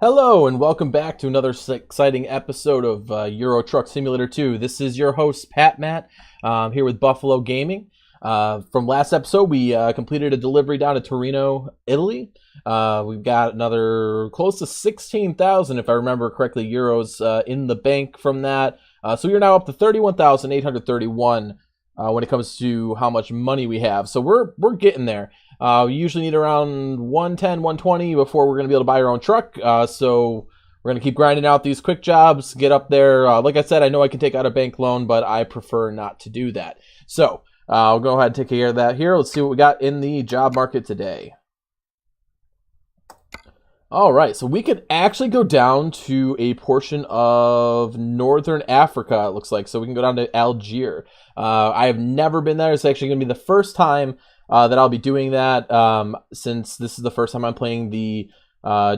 Hello and welcome back to another exciting episode of Euro Truck Simulator 2. This is your host, Pat Matt, here with Buffalo Gaming. From last episode, we completed a delivery down to Torino, Italy. We've got another close to 16,000, if I remember correctly, euros in the bank from that. So we're now up to 31,831 when it comes to how much money we have. So we're getting there. We usually need around 110, 120 before we're going to be able to buy our own truck. So we're going to keep grinding out these quick jobs, get up there. Like I said, I know I can take out a bank loan, but I prefer not to do that. So I'll go ahead and take care of that here. Let's see what we got in the job market today. All right, so we could actually go down to a portion of northern Africa, it looks like. So we can go down to Algiers. I have never been there. It's actually going to be the first time that I'll be doing that, since this is the first time I'm playing the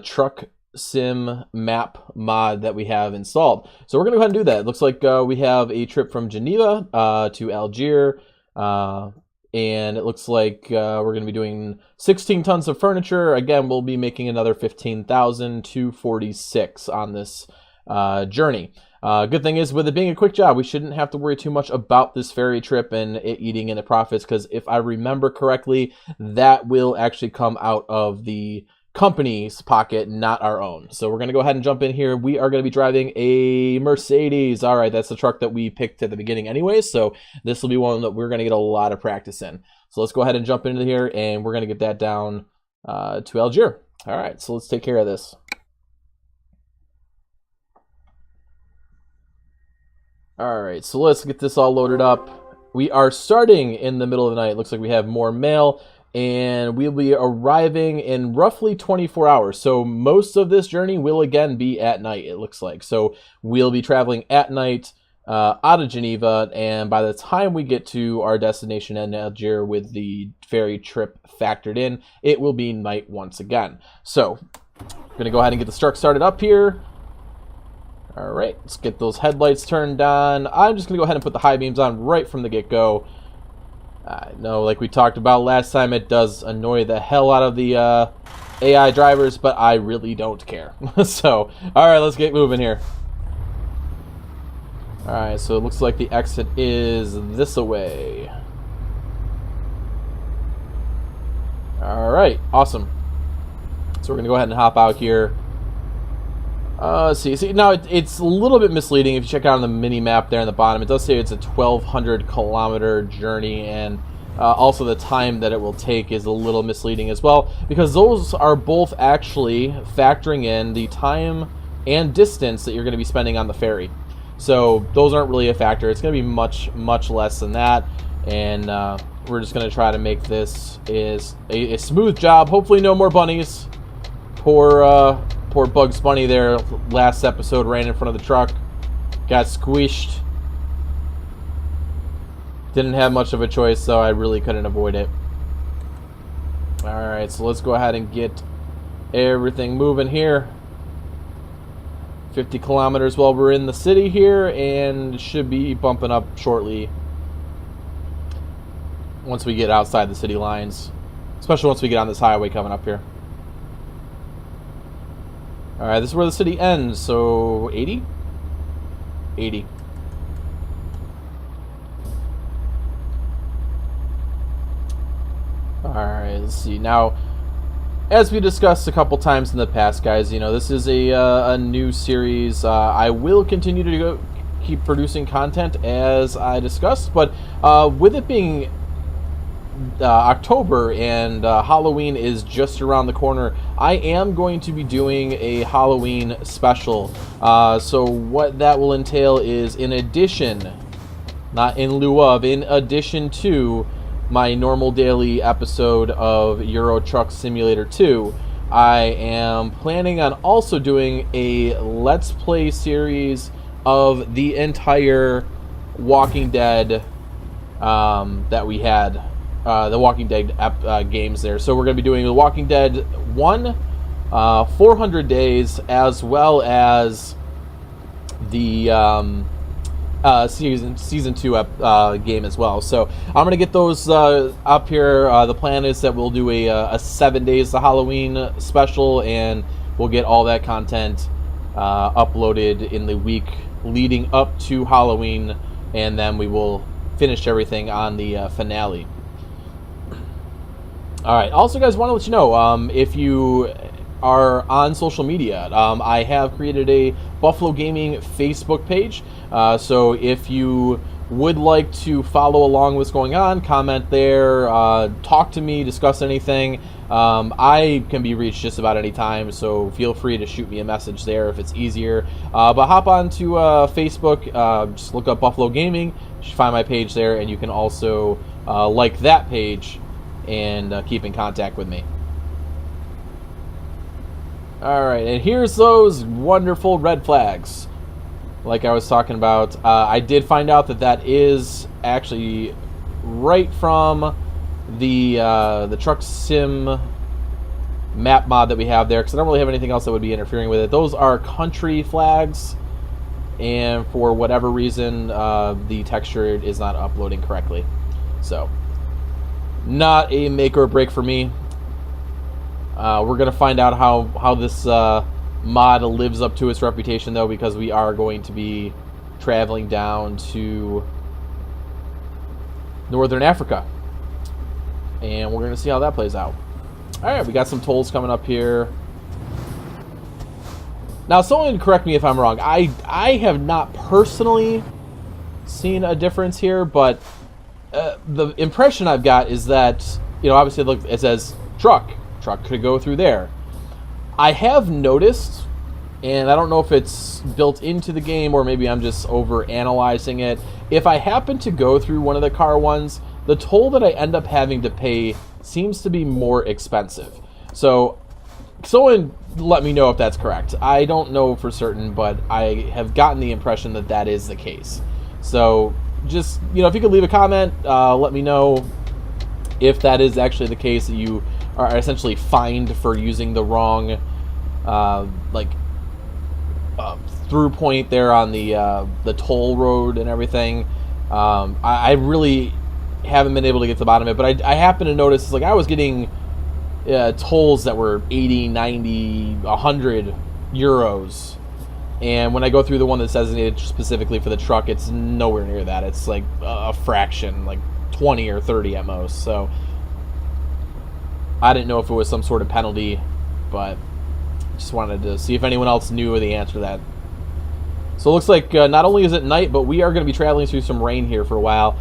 truck sim map mod that we have installed. So we're going to go ahead and do that. It looks like we have a trip from Geneva to Algiers, and it looks like we're going to be doing 16 tons of furniture. Again, we'll be making another 15,246 on this journey. Good thing is, with it being a quick job, we shouldn't have to worry too much about this ferry trip and it eating into profits, because if I remember correctly, that will actually come out of the company's pocket, not our own. So we're going to go ahead and jump in here. We are going to be driving a Mercedes. All right, that's the truck that we picked at the beginning anyway, so this will be one that we're going to get a lot of practice in. So let's go ahead and jump into here, and we're going to get that down to Algiers. All right, so let's take care of this. All right, so let's get this all loaded up. We are starting in the middle of the night. It looks like we have more mail, and we'll be arriving in roughly 24 hours. So most of this journey will again be at night, it looks like. So we'll be traveling at night out of Geneva, and by the time we get to our destination in Algiers with the ferry trip factored in, it will be night once again. So I'm going to go ahead and get the truck started up here. All right, let's get those headlights turned on. I'm just going to go ahead and put the high beams on right from the get-go. I know, like we talked about last time, it does annoy the hell out of the AI drivers, but I really don't care. So, all right, let's get moving here. All right, so it looks like the exit is this way. All right, awesome. So we're going to go ahead and hop out here. See, now it's a little bit misleading. If you check out on the mini map there on the bottom, it does say it's a 1,200 kilometer journey, and also the time that it will take is a little misleading as well, because those are both actually factoring in the time and distance that you're going to be spending on the ferry. So those aren't really a factor. It's going to be much, much less than that, and we're just going to try to make this a smooth job. Hopefully no more bunnies. Poor Bugs Bunny there last episode ran in front of the truck, got squished. Didn't have much of a choice, so I really couldn't avoid it. Alright, so let's go ahead and get everything moving here. 50 kilometers while we're in the city here, and should be bumping up shortly once we get outside the city lines, especially once we get on this highway coming up here. Alright, this is where the city ends, so 80? 80. Alright, let's see. Now, as we discussed a couple times in the past, guys, you know, this is a new series. I will continue to keep producing content as I discussed, but with it being October and Halloween is just around the corner, I am going to be doing a Halloween special. So what that will entail is, in addition, not in lieu of, in addition to my normal daily episode of Euro Truck Simulator 2, I am planning on also doing a Let's Play series of the entire Walking Dead that we had. The Walking Dead games there. So we're going to be doing The Walking Dead 1, 400 Days, as well as the season 2 game as well. So I'm going to get those up here. The plan is that we'll do a 7 days of Halloween special, and we'll get all that content uploaded in the week leading up to Halloween, and then we will finish everything on the finale. Alright, also guys, want to let you know, if you are on social media, I have created a Buffalo Gaming Facebook page, so if you would like to follow along what's going on, comment there, talk to me, discuss anything. I can be reached just about any time, so feel free to shoot me a message there if it's easier. But hop on to Facebook, just look up Buffalo Gaming, you should find my page there, and you can also like that page and keep in contact with me. Alright, and here's those wonderful red flags. Like I was talking about, I did find out that that is actually right from the Truck Sim map mod that we have there, because I don't really have anything else that would be interfering with it. Those are country flags, and for whatever reason, the texture is not uploading correctly. So, not a make or break for me. We're going to find out how this mod lives up to its reputation, though, because we are going to be traveling down to Northern Africa. And we're going to see how that plays out. Alright, we got some tolls coming up here. Now, someone correct me if I'm wrong. I have not personally seen a difference here, but the impression I've got is that, you know, obviously look, it says truck. Truck could go through there. I have noticed, and I don't know if it's built into the game or maybe I'm just over analyzing it, if I happen to go through one of the car ones, the toll that I end up having to pay seems to be more expensive. So someone let me know if that's correct. I don't know for certain, but I have gotten the impression that that is the case. So just, you know, if you could leave a comment, let me know if that is actually the case, that you are essentially fined for using the wrong through point there on the toll road and everything. I really haven't been able to get to the bottom of it, but I happen to notice, like, I was getting tolls that were 80, 90, 100 euros, and when I go through the one that's designated specifically for the truck, it's nowhere near that. It's like a fraction, like 20 or 30 at most. So I didn't know if it was some sort of penalty, but just wanted to see if anyone else knew the answer to that. So it looks like not only is it night, but we are going to be traveling through some rain here for a while.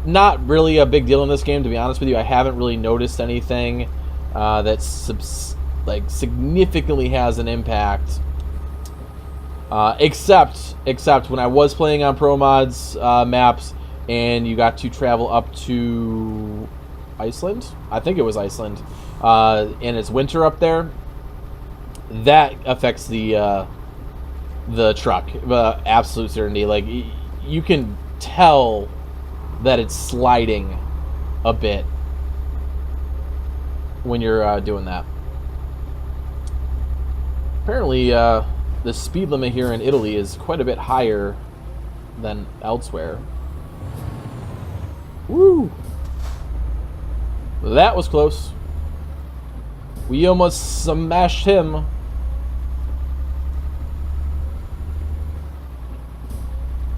Not really a big deal in this game, to be honest with you. I haven't really noticed anything that significantly has an impact, except when I was playing on Pro Mods maps, and you got to travel up to Iceland. I think it was Iceland, and it's winter up there. That affects the truck, absolute certainty. Like, you can tell that it's sliding a bit when you're doing that. Apparently, the speed limit here in Italy is quite a bit higher than elsewhere. Woo! That was close. We almost smashed him.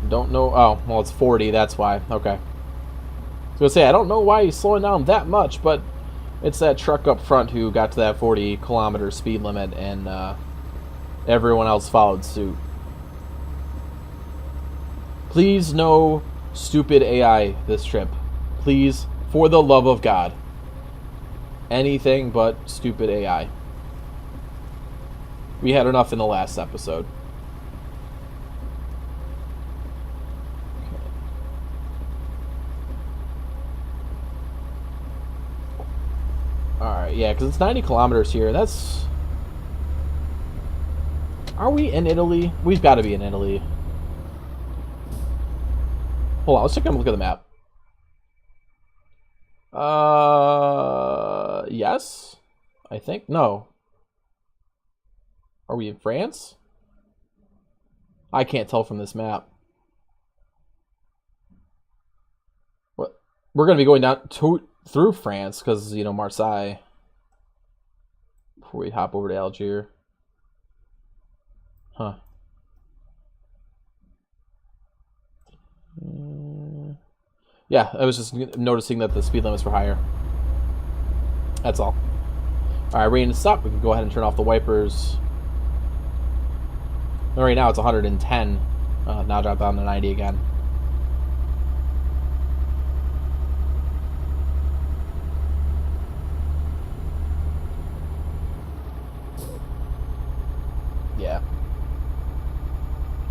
Don't know. Oh, well, it's 40. That's why. Okay. I was going to say, I don't know why he's slowing down that much, but it's that truck up front who got to that 40-kilometer speed limit, and everyone else followed suit. Please, no stupid AI this trip. Please, for the love of God. Anything but stupid AI. We had enough in the last episode. Alright, yeah, because it's 90 kilometers here. That's... Are we in Italy? We've got to be in Italy. Hold on, let's take a look at the map. Yes? I think? No. Are we in France? I can't tell from this map. What? We're going to be going down through France, because, you know, Marseille. before we hop over to Algiers. Huh. Yeah, I was just noticing that the speed limits were higher. That's all. Alright, ready to stop. We can go ahead and turn off the wipers. Right now it's 110. Now drop down to 90 again. Yeah.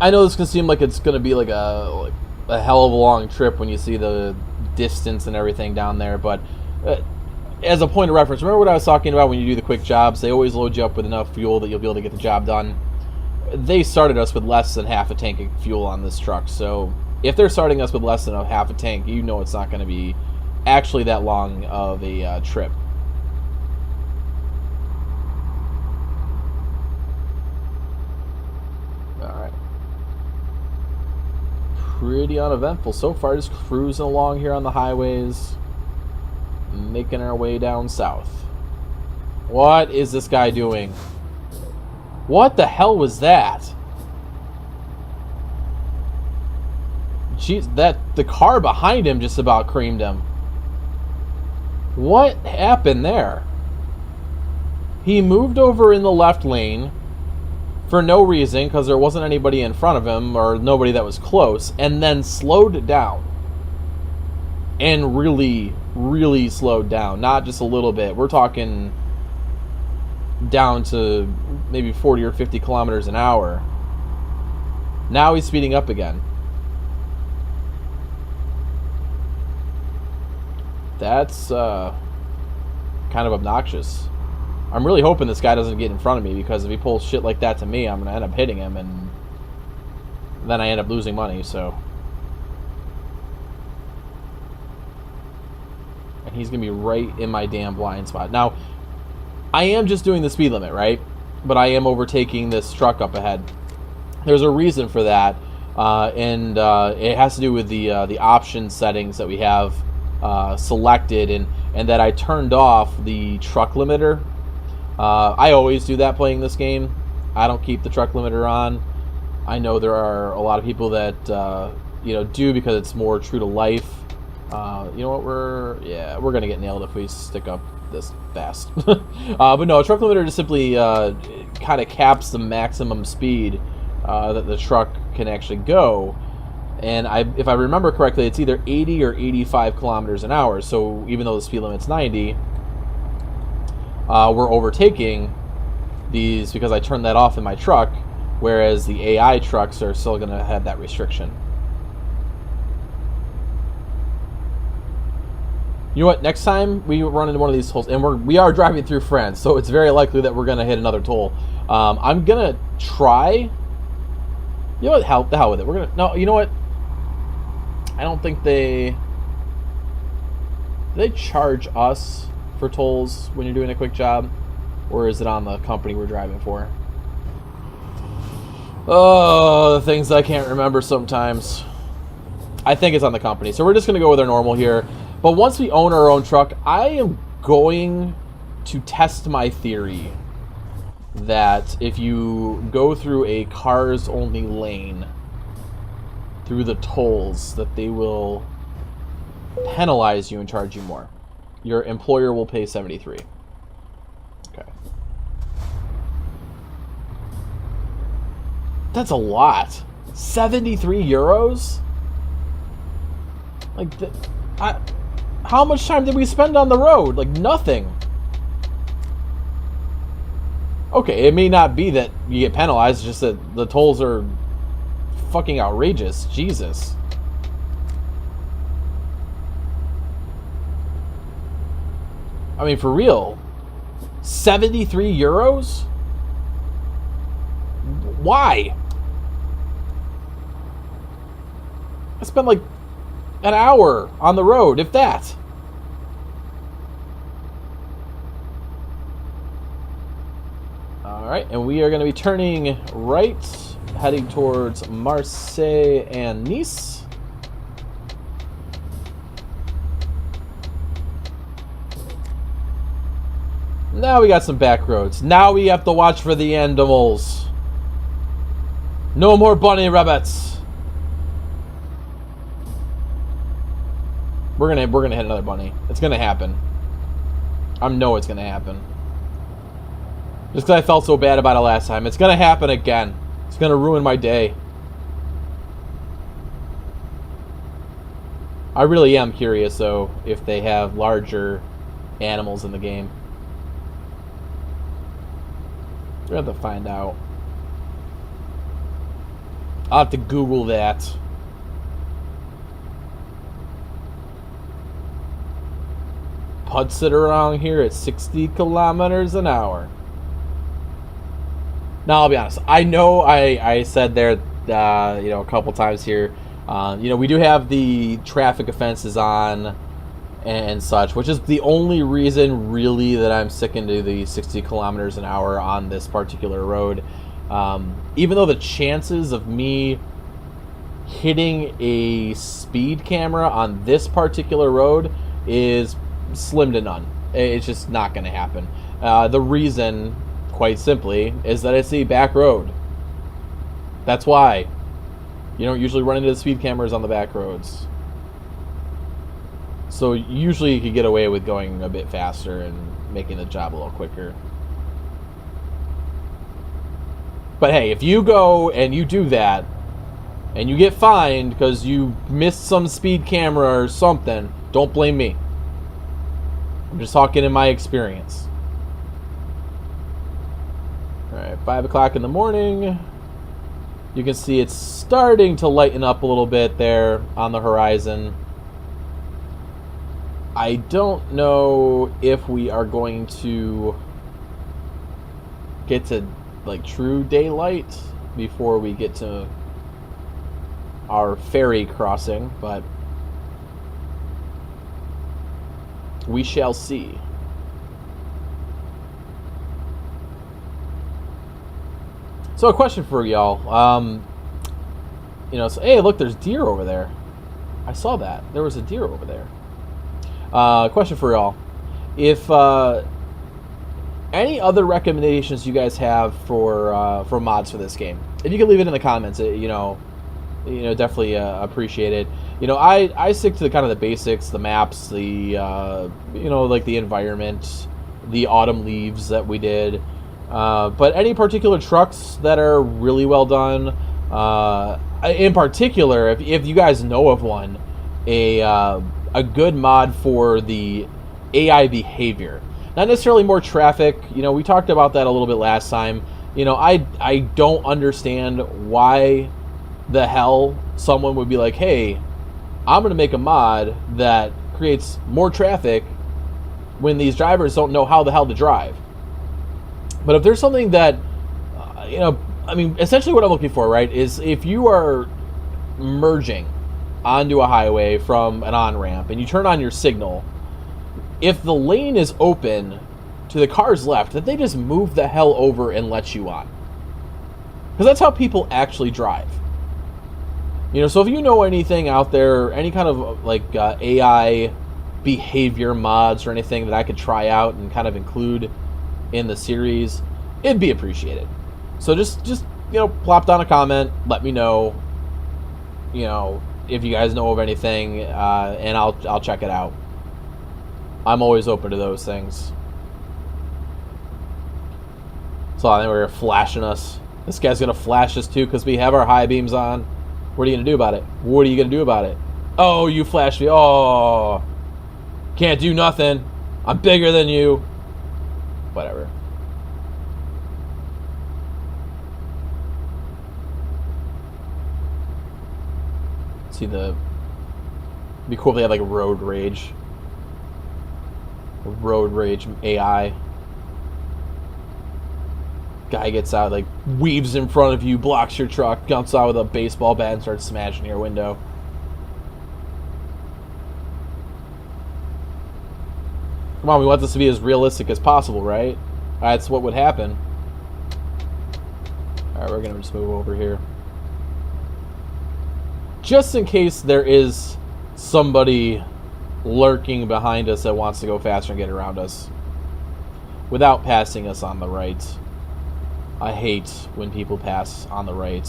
I know this can seem like it's going to be like a hell of a long trip when you see the distance and everything down there, but as a point of reference, remember what I was talking about when you do the quick jobs? They always load you up with enough fuel that you'll be able to get the job done. They started us with less than half a tank of fuel on this truck, so if they're starting us with less than half a tank, you know it's not going to be actually that long of a trip. Alright. Pretty uneventful so far, just cruising along here on the highways, making our way down south. What is this guy doing? What the hell was that? Jeez, the car behind him just about creamed him. What happened there? He moved over in the left lane for no reason, because there wasn't anybody in front of him or nobody that was close, and then slowed down. And really, really slowed down. Not just a little bit. We're talking down to maybe 40 or 50 kilometers an hour. Now he's speeding up again. That's kind of obnoxious. I'm really hoping this guy doesn't get in front of me, because if he pulls shit like that to me, I'm going to end up hitting him, and then I end up losing money, so. And he's going to be right in my damn blind spot. Now, I am just doing the speed limit, right? But I am overtaking this truck up ahead. There's a reason for that, and it has to do with the option settings that we have selected, and that I turned off the truck limiter. I always do that playing this game. I don't keep the truck limiter on. I know there are a lot of people that do, because it's more true to life. You know what? We're gonna get nailed if we stick up this fast. But no, a truck limiter just simply kind of caps the maximum speed that the truck can actually go. And if I remember correctly, it's either 80 or 85 kilometers an hour. So even though the speed limit's 90, we're overtaking these because I turned that off in my truck, whereas the AI trucks are still going to have that restriction. You know what? Next time we run into one of these tolls, and we are driving through France, so it's very likely that we're going to hit another toll. I'm going to try. You know what? The hell with it. We're going to. No, you know what? I don't think they charge us for tolls when you're doing a quick job, or is it on the company we're driving for? Oh, the things I can't remember sometimes. I think it's on the company, so we're just going to go with our normal here. But once we own our own truck, I am going to test my theory that if you go through a cars-only lane through the tolls, that they will penalize you and charge you more. Your employer will pay 73. Okay. That's a lot. 73 euros? Like, how much time did we spend on the road? Like, nothing. Okay, it may not be that you get penalized, it's just that the tolls are fucking outrageous. Jesus. I mean, for real. 73 euros? Why? I spent like an hour on the road, if that. Alright, and we are going to be turning right, heading towards Marseille and Nice. Now we got some back roads. Now we have to watch for the animals. No more bunny rabbits. We're gonna hit another bunny. It's gonna happen. I know it's gonna happen. Just because I felt so bad about it last time. It's gonna happen again. It's gonna ruin my day. I really am curious, though, if they have larger animals in the game. We're gonna have to find out. I'll have to Google that. Puts it around here at 60 kilometers an hour. Now, I'll be honest. I know I said there, a couple times here. We do have the traffic offenses on and such, which is the only reason really that I'm sticking to the 60 kilometers an hour on this particular road. Even though the chances of me hitting a speed camera on this particular road is slim to none. It's just not going to happen. The reason, quite simply, is that it's a back road. That's why. You don't usually run into the speed cameras on the back roads. So usually you could get away with going a bit faster and making the job a little quicker. But hey, if you go and you do that, and you get fined because you missed some speed camera or something, don't blame me. I'm just talking in my experience. Alright, 5 o'clock in the morning. You can see it's starting to lighten up a little bit there on the horizon. I don't know if we are going to get to like true daylight before we get to our ferry crossing, but we shall see. So a question for y'all. Hey, look, there's deer over there. I saw that. There was a deer over there. Question for y'all. If any other recommendations you guys have for mods for this game, if you can leave it in the comments, definitely appreciate it. I stick to the kind of the basics, the maps, the like the environment, the autumn leaves that we did. But any particular trucks that are really well done, in particular, if you guys know of one, a good mod for the AI behavior. Not necessarily more traffic. We talked about that a little bit last time. I don't understand why the hell someone would be like, hey, I'm going to make a mod that creates more traffic when these drivers don't know how the hell to drive. But if there's something that, essentially what I'm looking for, right, is if you are merging onto a highway from an on-ramp and you turn on your signal, if the lane is open to the cars left, that they just move the hell over and let you on. Because that's how people actually drive. So if you know anything out there, any kind of AI behavior mods or anything that I could try out and kind of include in the series, it'd be appreciated. So just plop down a comment, let me know, if you guys know of anything, and I'll check it out. I'm always open to those things. So I think we're flashing us. This guy's gonna flash us too because we have our high beams on. What are you gonna do about it? What are you gonna do about it? Oh, you flashed me. Oh, can't do nothing. I'm bigger than you. Whatever. See it'd be cool if they had like road rage. Road rage AI. Guy gets out, like weaves in front of you, blocks your truck, jumps out with a baseball bat and starts smashing your window. Come on, we want this to be as realistic as possible, right? That's what would happen. Alright, we're gonna just move over here. Just in case there is somebody lurking behind us that wants to go faster and get around us. without passing us on the right. I hate when people pass on the right.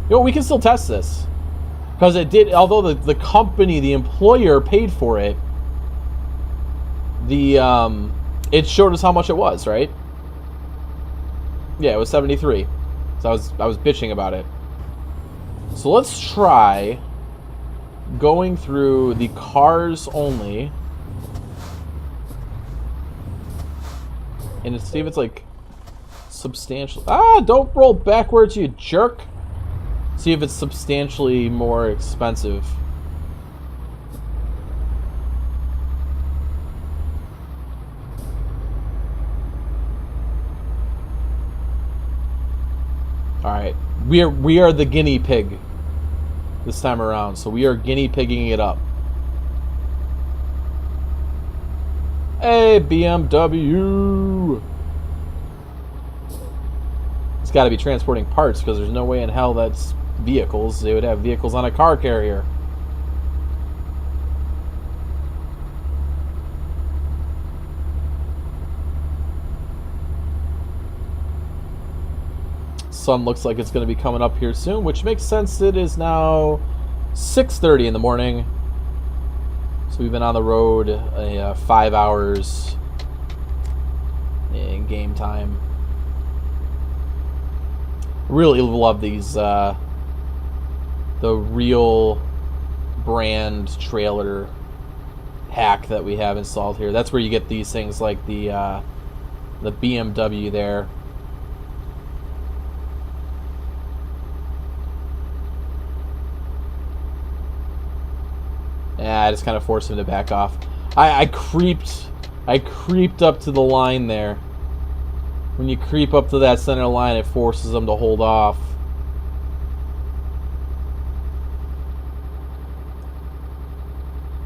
You know, we can still test this. Because it did, although the company, the employer paid for it, it showed us how much it was, right? Yeah, it was 73. So I was bitching about it. So let's try going through the cars only. And see if it's like substantial. Ah, don't roll backwards, you jerk. See if it's substantially more expensive. Alright. We are the guinea pig this time around, so we are guinea pigging it up. Hey, BMW! It's got to be transporting parts, because there's no way in hell that's vehicles. They would have vehicles on a car carrier. Sun looks like it's going to be coming up here soon, which makes sense. It is now 6:30 in the morning. So we've been on the road 5 hours in game time. Really love these the real brand trailer hack that we have installed here. That's where you get these things like the BMW there. Yeah, I just kind of forced him to back off. I creeped up to the line there. When you creep up to that center line, it forces them to hold off.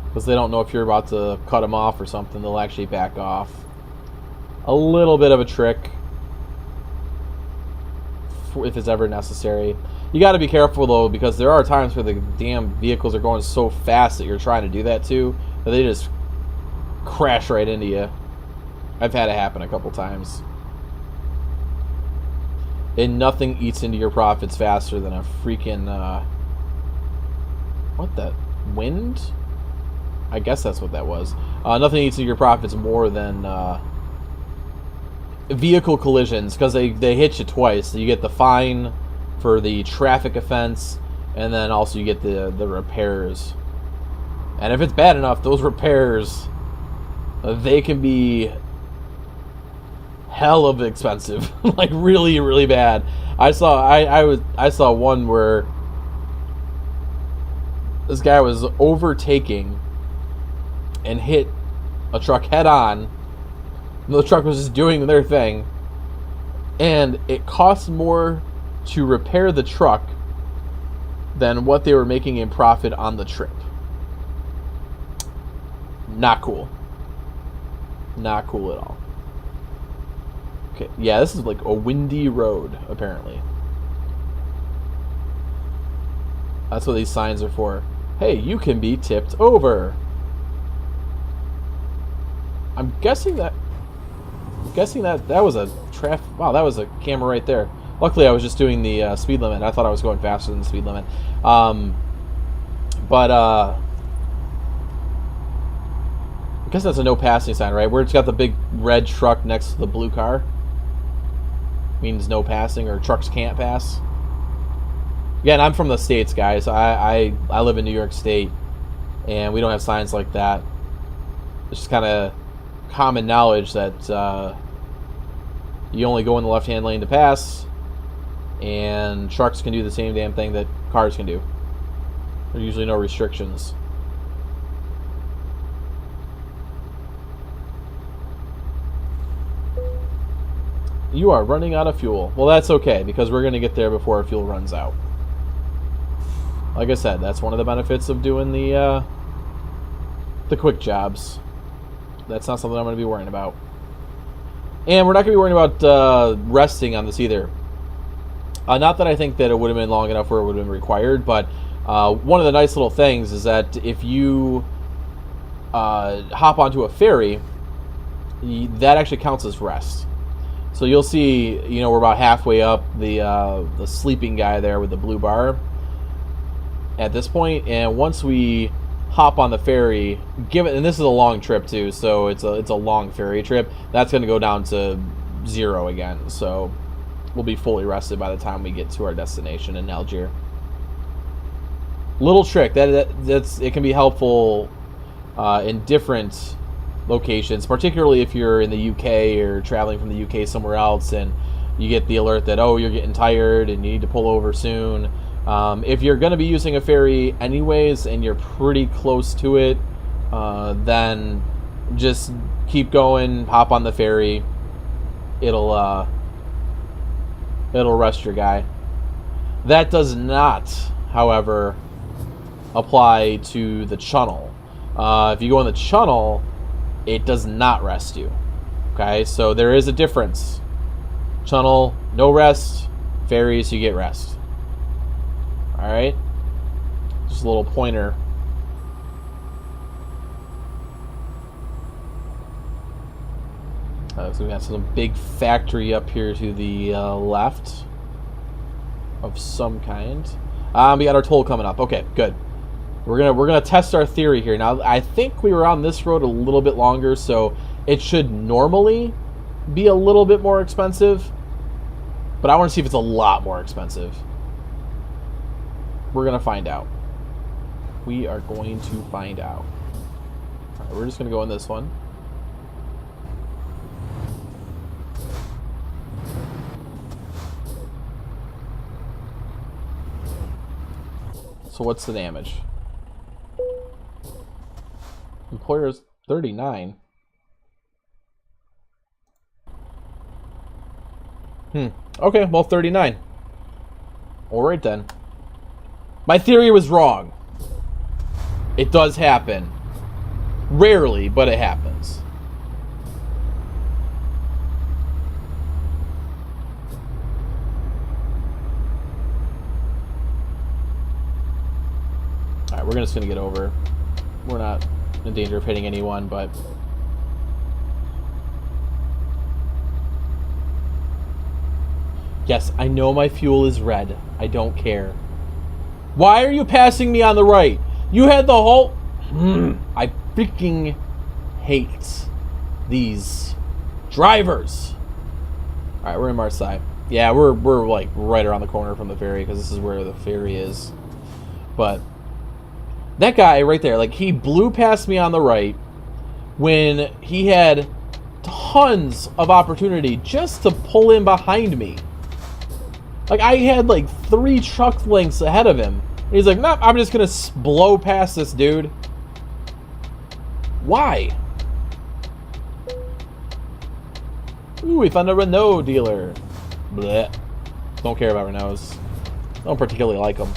Because they don't know if you're about to cut them off or something, they'll actually back off. A little bit of a trick, if it's ever necessary. You got to be careful though, because there are times where the damn vehicles are going so fast that you're trying to do that too, that they just crash right into you. I've had it happen a couple times. And nothing eats into your profits faster than a freaking what, the wind? I guess that's what that was. Nothing eats into your profits more than vehicle collisions, because they hit you twice. So you get the fine for the traffic offense, and then also you get the repairs. And if it's bad enough, those repairs, they can be hell of expensive. Like really, really bad. I saw one where this guy was overtaking and hit a truck head on. The truck was just doing their thing, and it cost more to repair the truck than what they were making in profit on the trip. Not cool. Not cool at all. Okay, yeah, this is like a windy road, apparently. That's what these signs are for. Hey, you can be tipped over. I'm guessing that was a traffic. Wow, that was a camera right there. Luckily, I was just doing the speed limit. I thought I was going faster than the speed limit. I guess that's a no passing sign, right? Where it's got the big red truck next to the blue car. Means no passing, or trucks can't pass. Again, I'm from the States, guys. I live in New York State, and we don't have signs like that. It's just kind of common knowledge that you only go in the left-hand lane to pass, and trucks can do the same damn thing that cars can do. There are usually no restrictions. You are running out of fuel. Well, that's okay, because we're going to get there before our fuel runs out. Like I said, that's one of the benefits of doing the quick jobs. That's not something I'm going to be worrying about. And we're not going to be worrying about resting on this either. Not that I think that it would have been long enough where it would have been required, but one of the nice little things is that if you hop onto a ferry, that actually counts as rest. So you'll see, you know, we're about halfway up the sleeping guy there with the blue bar at this point, and once we hop on the ferry, and this is a long trip too, so it's a long ferry trip, that's going to go down to 0 again. So we'll be fully rested by the time we get to our destination in Algiers. Little trick that's it can be helpful in different locations, particularly if you're in the UK or traveling from the UK somewhere else, and you get the alert that, oh, you're getting tired and you need to pull over soon. If you're going to be using a ferry anyways and you're pretty close to it, then just keep going, hop on the ferry. It'll rest your guy. That does not, however, apply to the channel. If you go in the channel, it does not rest you. Okay, so there is a difference. Channel, no rest. Ferries, you get rest. Alright? Just a little pointer. So we got some big factory up here to the left of some kind. We got our toll coming up. Okay, good. We're gonna test our theory here. Now, I think we were on this road a little bit longer, so it should normally be a little bit more expensive. But I want to see if it's a lot more expensive. We're gonna find out. We are going to find out. All right, we're just gonna go in this one. So what's the damage? Employer's 39. Okay, well, 39. Alright then. My theory was wrong. It does happen. Rarely, but it happens. Alright, we're just gonna get over. We're not in danger of hitting anyone, but... Yes, I know my fuel is red. I don't care. Why are you passing me on the right? You had the whole... I freaking hate these drivers. Alright, we're in Marseille. Yeah, we're like right around the corner from the ferry, because this is where the ferry is. But that guy right there, like, he blew past me on the right when he had tons of opportunity just to pull in behind me. Like, I had like 3 truck lengths ahead of him. And he's like, nope, I'm just gonna blow past this dude. Why? Ooh, we found a Renault dealer. Blech. Don't care about Renaults. Don't particularly like them.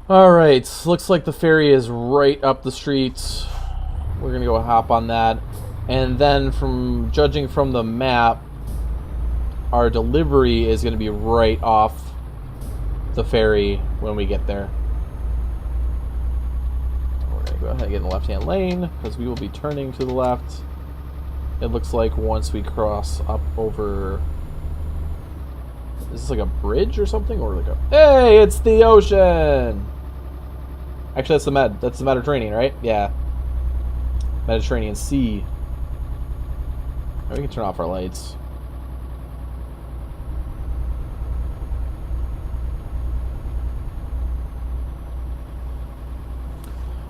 Alright, looks like the ferry is right up the street. We're gonna go hop on that. And then, from judging from the map, our delivery is gonna be right off the ferry when we get there. We're gonna go ahead and get in the left-hand lane, because we will be turning to the left. It looks like once we cross up over... Is this like a bridge or something? Or like a... Hey, it's the ocean! Actually, that's the Mediterranean, right? Yeah. Mediterranean Sea. Right, we can turn off our lights.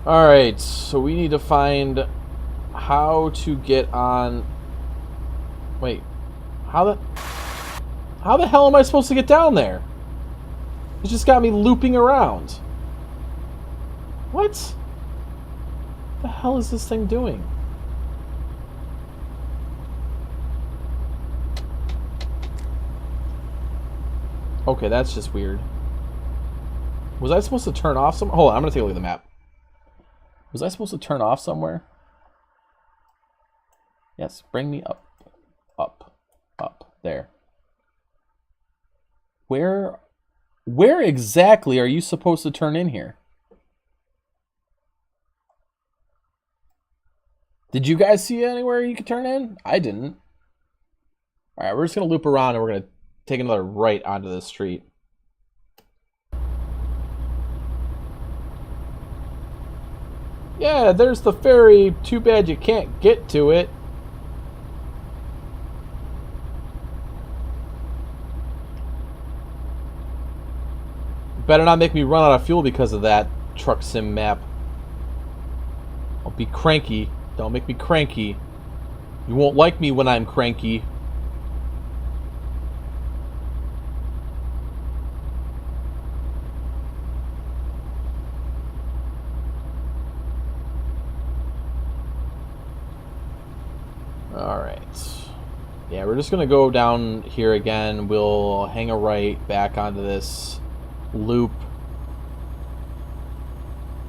Alright, so we need to find how to get on... Wait. How the hell am I supposed to get down there? It just got me looping around. What? The hell is this thing doing? Okay, that's just weird. Was I supposed to turn off some... Hold on, I'm gonna take a look at the map. Was I supposed to turn off somewhere? Yes, bring me up. Up. Up. There. Where Where exactly are you supposed to turn in here? Did you guys see anywhere you could turn in? I didn't. Alright, we're just going to loop around and we're going to take another right onto the street. Yeah, there's the ferry. Too bad you can't get to it. Better not make me run out of fuel because of that truck sim map. Don't be cranky. Don't make me cranky. You won't like me when I'm cranky. Alright. Yeah, we're just going to go down here again. We'll hang a right back onto this loop.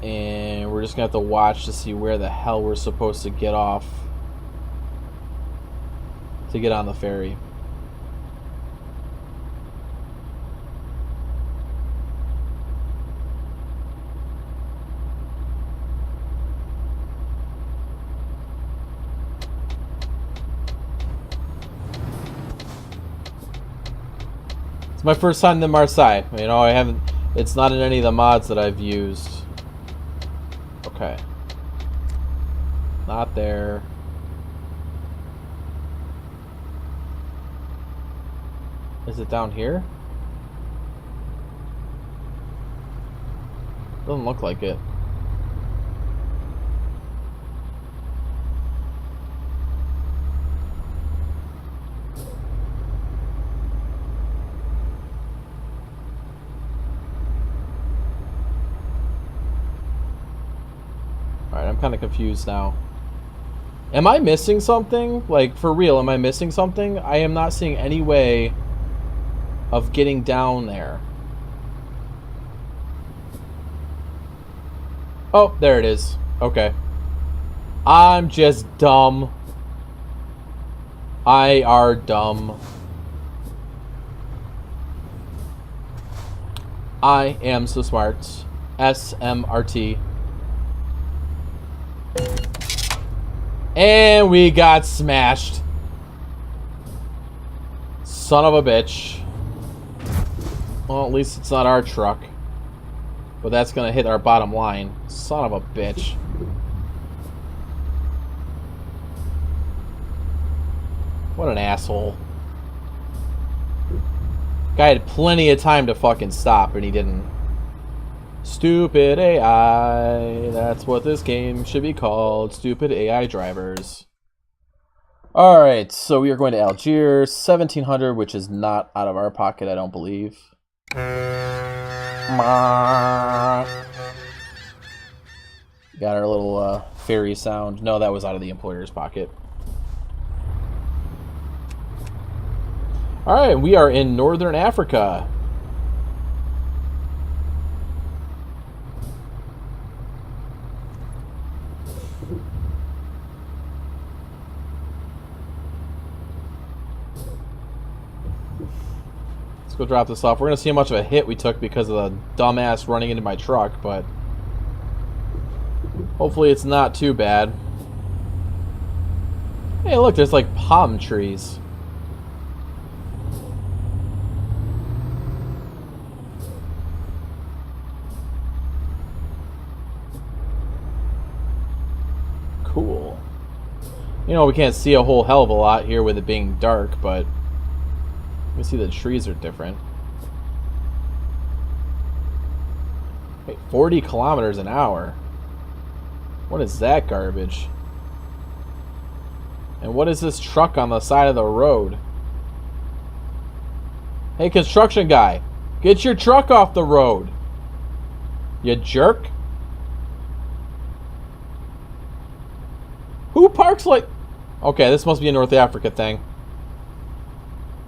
And we're just going to have to watch to see where the hell we're supposed to get off to get on the ferry. It's my first time in Marseille. You know, I haven't... It's not in any of the mods that I've used. Okay. Not there. Is it down here? Doesn't look like it. Alright, I'm kind of confused now. Am I missing something? Like, for real, am I missing something? I am not seeing any way of getting down there. Oh, there it is. Okay. I'm just dumb. I are dumb. I am so smart. SMRT. And we got smashed. Son of a bitch. Well, at least it's not our truck. But that's gonna hit our bottom line. Son of a bitch. What an asshole. Guy had plenty of time to fucking stop, and he didn't. Stupid AI. That's what this game should be called. Stupid AI drivers. Alright, so we are going to Algiers. 1700, which is not out of our pocket, I don't believe. Got our little ferry sound. No, that was out of the employer's pocket. Alright, we are in Northern Africa. Let's go drop this off. We're going to see how much of a hit we took because of the dumbass running into my truck, but hopefully it's not too bad. Hey, look, there's like palm trees. Cool. You know, we can't see a whole hell of a lot here with it being dark, but you can see the trees are different. Wait, 40 kilometers an hour? What is that garbage? And what is this truck on the side of the road? Hey, construction guy, get your truck off the road, you jerk. Who parks like... Okay, this must be a North Africa thing.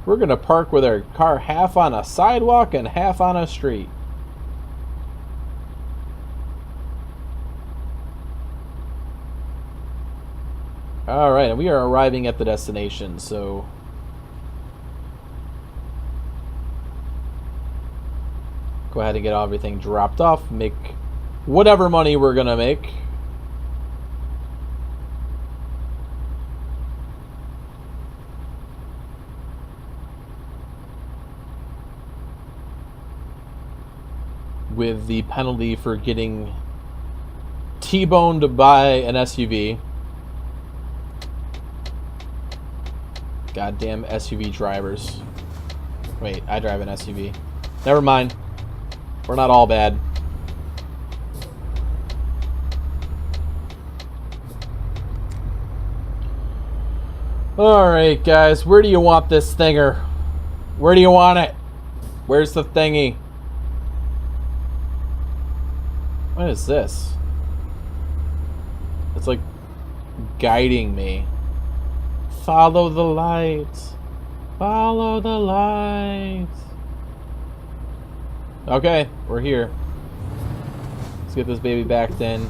We're gonna park with our car half on a sidewalk and half on a street. Alright, and we are arriving at the destination, so... Go ahead and get everything dropped off. Make whatever money we're going to make. With the penalty for getting T-boned by an SUV. Goddamn SUV drivers. Wait, I drive an SUV. Never mind. We're not all bad. Alright, guys. Where do you want this thinger? Where do you want it? Where's the thingy? What is this? It's like guiding me. Follow the lights. Follow the lights. Okay, we're here. Let's get this baby backed in.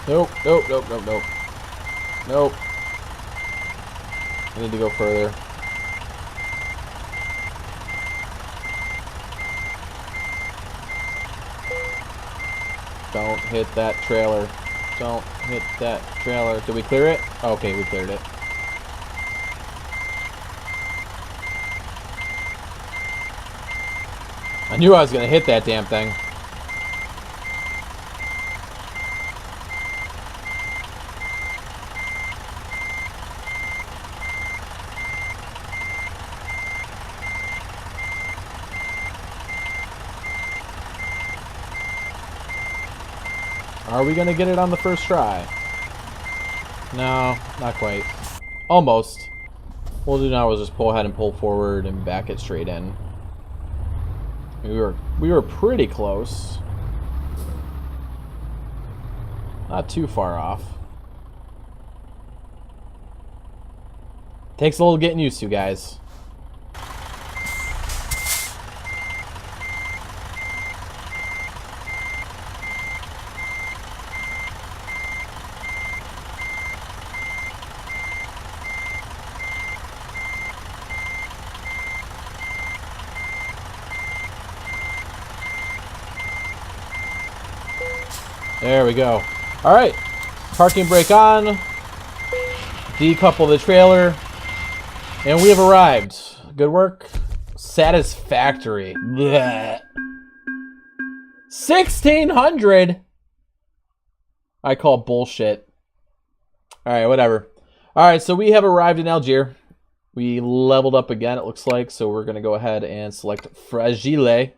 Nope, nope, nope, nope, nope. Nope. I need to go further. Don't hit that trailer. Don't hit that trailer. Did we clear it? Okay, we cleared it. I knew I was going to hit that damn thing. Are we going to get it on the first try? No, not quite. Almost. What we'll do now is just pull ahead and pull forward and back it straight in. We were pretty close. Not too far off. Takes a little getting used to, guys. There we go. All right, parking brake on, decouple the trailer, and we have arrived. Good work. Satisfactory. Blech. 1,600? I call bullshit. All right, whatever. All right, so we have arrived in Algiers. We leveled up again, it looks like, so we're going to go ahead and select Fragile.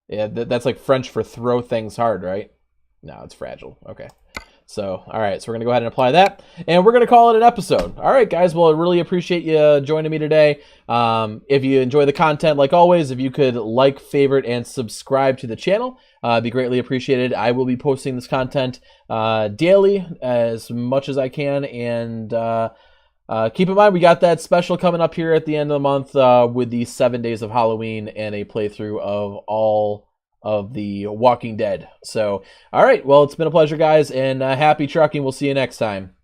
Yeah, that's like French for throw things hard, right? No, it's fragile. Okay. So, all right. So we're going to go ahead and apply that. And we're going to call it an episode. All right, guys. Well, I really appreciate you joining me today. If you enjoy the content, like always, if you could like, favorite, and subscribe to the channel, it'd be greatly appreciated. I will be posting this content daily as much as I can. And keep in mind, we got that special coming up here at the end of the month with the 7 days of Halloween and a playthrough of all of the Walking Dead. So, all right. Well, it's been a pleasure, guys, and happy trucking. We'll see you next time.